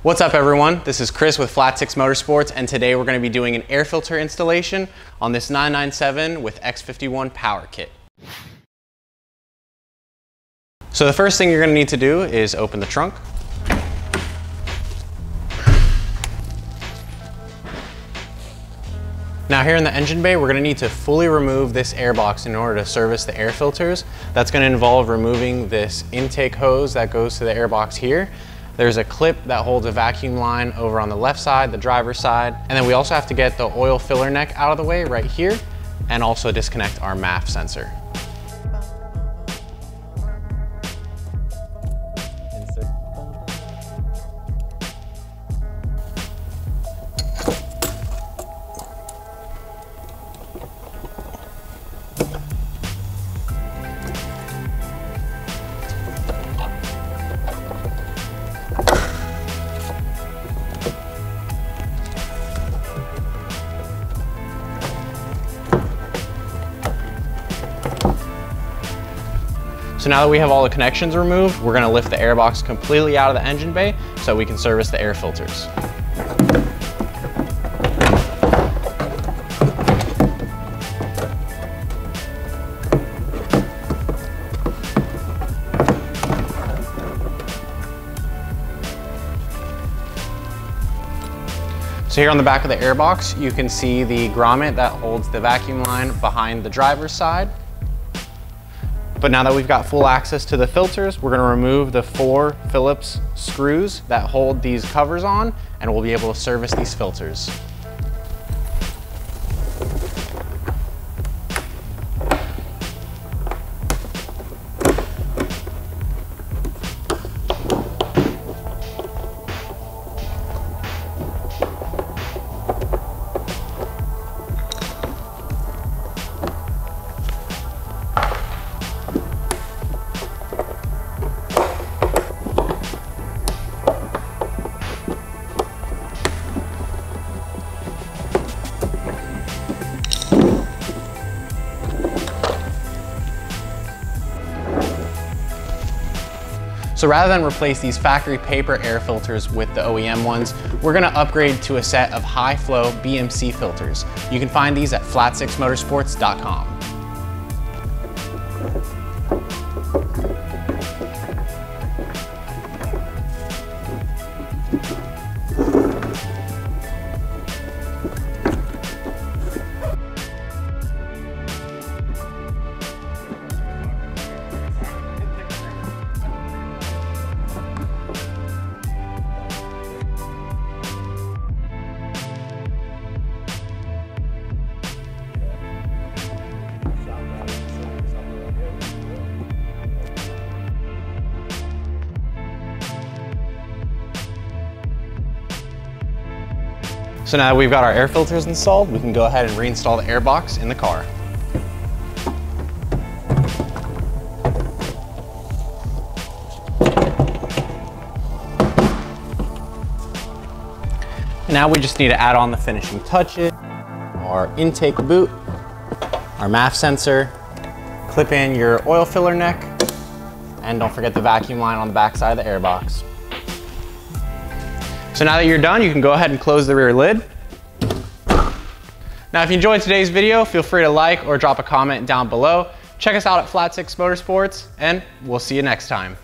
What's up everyone? This is Chris with Flat 6 Motorsports, and today we're going to be doing an air filter installation on this 997 with X51 Power Kit. So the first thing you're going to need to do is open the trunk. Now here in the engine bay, we're going to need to fully remove this airbox in order to service the air filters. That's going to involve removing this intake hose that goes to the airbox here. There's a clip that holds a vacuum line over on the left side, the driver's side. And then we also have to get the oil filler neck out of the way right here and also disconnect our MAF sensor. So now that we have all the connections removed, we're going to lift the airbox completely out of the engine bay so we can service the air filters. So here on the back of the airbox, you can see the grommet that holds the vacuum line behind the driver's side. But now that we've got full access to the filters, we're going to remove the 4 Phillips screws that hold these covers on, and we'll be able to service these filters. So rather than replace these factory paper air filters with the OEM ones, we're going to upgrade to a set of high flow BMC filters. You can find these at flat6motorsports.com. So now that we've got our air filters installed, we can go ahead and reinstall the airbox in the car. And now we just need to add on the finishing touches, our intake boot, our MAF sensor, clip in your oil filler neck, and don't forget the vacuum line on the back side of the airbox. So now that you're done, you can go ahead and close the rear lid. Now, if you enjoyed today's video, feel free to like or drop a comment down below. Check us out at Flat 6 Motorsports, and we'll see you next time.